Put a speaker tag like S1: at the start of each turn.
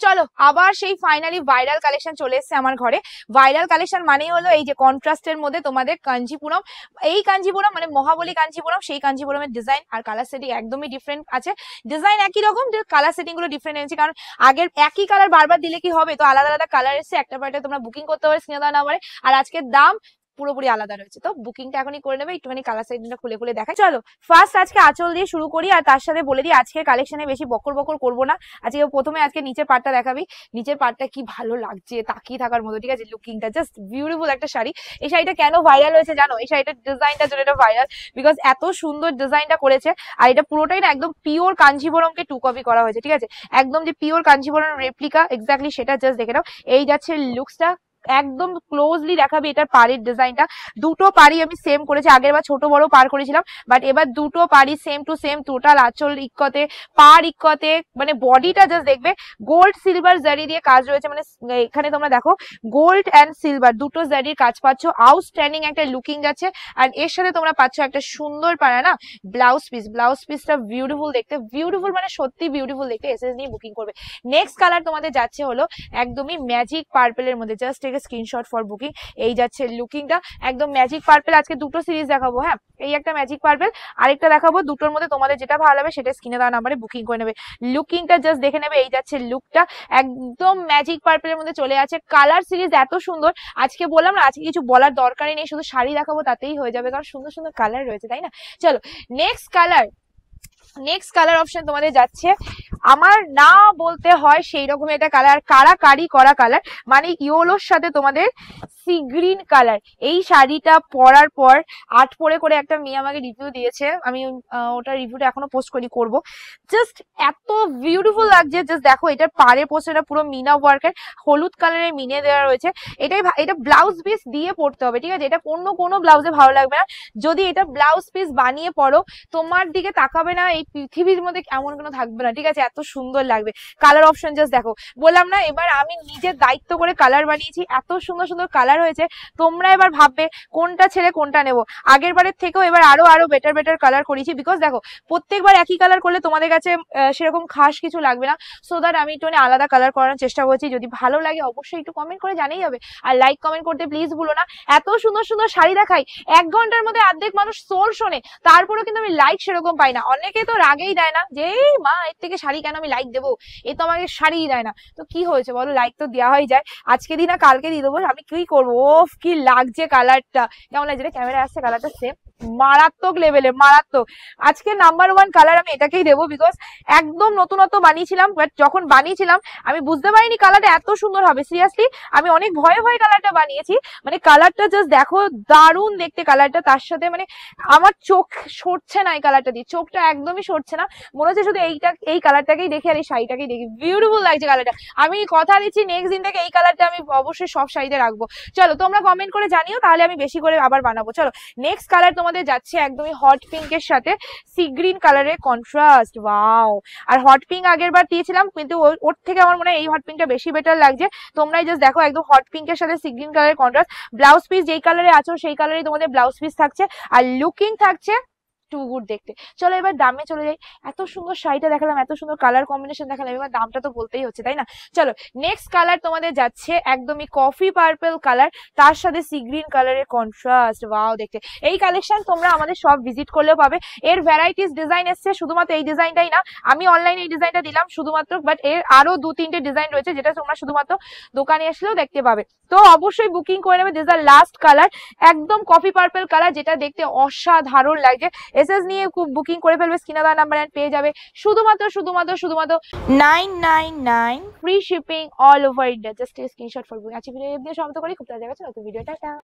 S1: চলো আবার সেই ফাইনালি ভাইরাল কালেকশন চলে এসেছে আমার ঘরে। ভাইরাল কালেকশন মানেই হলো এই যে কন্ট্রাস্টের মধ্যে তোমাদের কাঞ্জিপুরম। এই কাঞ্জিপুরম মানে মহাবলী কাঞ্জিপুরম, সেই কাঞ্জিপুরমের ডিজাইন আর কালার সেটিং একদমই ডিফারেন্ট আছে। ডিজাইন একই রকম, কালার সেটিং গুলো ডিফারেন্ট আছে, কারণ আগের একই কালার বারবার দিলে কি হবে, তো আলাদা আলাদা কালার এসছে, একটা পার্টে তোমরা বুকিং করতে পারো স্ক্রিনে দেওয়া নাম্বারে। আর আজকের দাম পুরোপুরি আলাদা রয়েছে, তো বুকিংটা এখনই করে নেবে। একটুখানি কালার সেটিংটা খুলে খুলে দেখাই। চলো ফার্স্ট আজকে আঁচল দিয়ে শুরু করি, আর তার সাথে বলে দিই আজকে কালেকশনে বেশি বকর বকর করবো না। আজকে নিচের পার্টটা দেখাবি। নিচের পার্টটা কি ভালো লাগছে, তাকিয়ে থাকার মতো, ঠিক আছে? লুকিংটা জাস্ট বিউটিফুল একটা শাড়ি। এই শাড়িটা কেন ভাইরাল হয়েছে জানো? এই শাড়িটার ডিজাইনটার জন্য এটা ভাইরাল, বিকজ এত সুন্দর ডিজাইনটা করেছে। আর এটা পুরোটাই না একদম পিওর কাঞ্জিবরমকে 2 কপি করা হয়েছে, ঠিক আছে? একদম যে পিওর কাঞ্জিবরম রেপ্লিকা এক্স্যাক্টলি সেটা জাস্ট দেখে নাও। এই যাচ্ছে লুকসটা, একদম ক্লোজলি দেখাবি এটার পাড়ের ডিজাইনটা। দুটো পাড়ি আমি সেম করেছি, আগের বার ছোট বড় পার করেছিলাম, বাট এবার দুটো পাড়ি সেম টু সেম, টোটাল আঁচল ইক্কতে, পার ইক্কতে, মানে বডিটা জাস্ট দেখবে গোল্ড সিলভার জারি দিয়ে কাজ রয়েছে। মানে এখানে তোমরা দেখো গোল্ড এন্ড সিলভার দুটো জারির কাজ পাচ্ছ, আউটস্ট্যান্ডিং একটা লুকিং যাচ্ছে। আর এর সাথে তোমরা পাচ্ছ একটা সুন্দর পাড়া না ব্লাউজ পিস। ব্লাউজ পিসটা বিউটিফুল দেখতে, বিউটিফুল মানে সত্যি বিউটিফুল দেখতে। এসএস নিয়ে বুকিং করবে। নেক্সট কালার তোমাদের যাচ্ছে হলো একদমই ম্যাজিক পার্পেলের মধ্যে, জাস্ট স্ক্রিনশট ফর বুকিং। এই যাচ্ছে লুকিংটা একদম ম্যাজিক পার্পেল। আজকে দুটো সিরিজ দেখাবো, হ্যাঁ, এই একটা ম্যাজিক পার্পেল, আরেকটা দেখাবো। দুটোর মধ্যে তোমাদের যেটা ভালো লাগবে সেটা স্ক্রিনে দেওয়া নাম্বারে বুকিং করে নেবে। লুকিংটা জাস্ট দেখে নেবে। এই যাচ্ছে লুকটা একদম ম্যাজিক পার্পেলের মধ্যে চলে আছে। কালার সিরিজ এত সুন্দর, আজকে বললাম না আজকে কিছু বলার দরকারই নেই, শুধু শাড়ি দেখাবো তাতেই হয়ে যাবে, কারণ সুন্দর সুন্দর কালার রয়েছে, তাই না? চলো নেক্সট কালার অপশন তোমাদের যাচ্ছে, আমার না বলতে হয় সেই রকম একটা কালার, কারাকারি করা কালার, মানে ইয়েলোর সাথে তোমাদের সি গ্রিন কালার। এই শাড়িটা পরার পর আট পরে করে একটা মেয়ে আমাকে রিভিউ দিয়েছে, আমি ওটা রিভিউটা এখনো পোস্ট করব। জাস্ট এত বিউটিফুল লাগছে, জাস্ট দেখো এটার পাড়ে পোস্ট, এটা পুরো মিনা ওয়ার্কের হলুদ কালারের মিনে দেওয়া রয়েছে। এটা ব্লাউজ পিস দিয়ে পড়তে হবে, ঠিক আছে? এটা কোনো ব্লাউজে ভালো লাগবে না। যদি এটা ব্লাউজ পিস বানিয়ে পরো, তোমার দিকে তাকাবে না এই পৃথিবীর মধ্যে এমন কোনো থাকবে না, ঠিক আছে? এত সুন্দর লাগবে। কালার অপশন জাস্ট দেখো, বললাম না এবার আমি নিজের দায়িত্ব করে কালার বানিয়েছি, এত সুন্দর সুন্দর কালার হয়েছে। তোমরা এবার ভাববে কোনটা ছেড়ে কোনটা নেবো। আগের বারের থেকেও এবার আরো বেটার কালার করেছি, বিকজ দেখো প্রত্যেকবার একই কালার করলে তোমাদের কাছে সেরকম খাস কিছু লাগবে না। সো দ্যাট আমি একটু আলাদা কালার করার চেষ্টা করছি। যদি ভালো লাগে অবশ্যই একটু কমেন্ট করে জানিয়ে যাবে, আর লাইক কমেন্ট করতে প্লিজ ভুলো না। এত সুন্দর সুন্দর শাড়ি দেখাই, 1 ঘন্টার মধ্যে অর্ধেক মানুষ সোল শোনে, তারপরেও কিন্তু আমি লাইক সেরকম পাই না। অনেকে তো রাগেই দেয় না যে এই মা এর থেকে শাড়ি কেন আমি লাইক দেবো, এ তো আমাকে শাড়িই দেয় না। তো কি হয়েছে বলো, লাইক তো দেওয়া হয়ে যায়, আজকে দিন না কালকে দিয়ে দেবো। আমি কি করবো, ওফ কি লাগছে কালারটা, কেমন লাগছে? ক্যামেরা আসছে কালারটা সেম মারাত্মক লেভেলে, মারাত্মক। আজকে নাম্বার 1 কালার আমি এটাকেই দেবো, বিকজ একদম নতুনত্ব বানিয়েছিলাম, বাট যখন বানিয়েছিলাম আমি বুঝতে পারিনি কালারটা এত সুন্দর হবে। সিরিয়াসলি আমি অনেক ভয়ে কালারটা বানিয়েছি। মানে কালারটা জাস্ট দেখো দারুণ দেখতে কালারটা, তার সাথে মানে আমার চোখ সরছে না এই কালারটা দিয়ে, চোখটা একদমই সরছে না, মনে হচ্ছে শুধু এই কালারটাকেই দেখি আর এই শাড়িটাকেই দেখি। বিউটিফুল লাগছে কালারটা। আমি কথা দিচ্ছি নেক্সট দিন থেকে এই কালারটা আমি অবশ্যই সব শাড়িতে রাখবো। চলো তোমরা কমেন্ট করে জানিও, তাহলে আমি বেশি করে আবার বানাবো। চলো নেক্সট কালার তোমাদের যাচ্ছে একদমই হট পিঙ্কের সাথে সি গ্রিন কালারের কন্ট্রাস্ট। ওয়াও! আর হট পিঙ্ক আগের বার দিয়েছিলাম, কিন্তু ওর থেকে আমার মনে হয় এই হট পিঙ্কটা বেশি বেটার লাগছে। তোমরাই জাস্ট দেখো একদম হট পিঙ্কের সাথে সি গ্রিন কালারের কন্ট্রাস্ট। ব্লাউজ পিস যেই কালারে আছো সেই কালারে তোমাদের ব্লাউজ পিস থাকছে, আর লুকিং থাকছে টু গুড দেখতে। চলো এবার দামে চলে যাই। এত সুন্দর শাড়িটা দেখালাম, এত সুন্দর কালার কম্বিনেশন দেখালাম, এবার দামটা তো বলতেই হচ্ছে, তাই না? চলো নেক্সট কালার তোমাদের যাচ্ছে একদমই কফি পার্পল কালার, তার সাথে সি গ্রিন কালারের কন্ট্রাস্ট। ওয়াও দেখতে। এই কালেকশন তোমরা আমাদের সব ভিজিট করলেও পাবে। এর ভ্যারাইটিস ডিজাইন এসছে, শুধুমাত্র এই ডিজাইনটাই না, আমি অনলাইনে এই ডিজাইনটা দিলাম শুধুমাত্র, বাট এর আরো 2-3টে ডিজাইন রয়েছে যেটা তোমরা শুধুমাত্র দোকানে আসলেও দেখতে পাবে। তো অবশ্যই বুকিং করে নেবে। দিস আর লাস্ট কালার, একদম কফি পার্পল কালার, যেটা দেখতে অসাধারণ লাগছে। এসএস নিয়ে খুব বুকিং করে ফেলবে, স্ক্রিনে দেওয়া নাম্বার পেয়ে যাবে শুধুমাত্র 999 free shipping all over India. Just screenshot for booking. আজকে ভিডিও সমাপ্ত করি, খুব তাড়াতাড়ি নতুন ভিডিও। টাটা।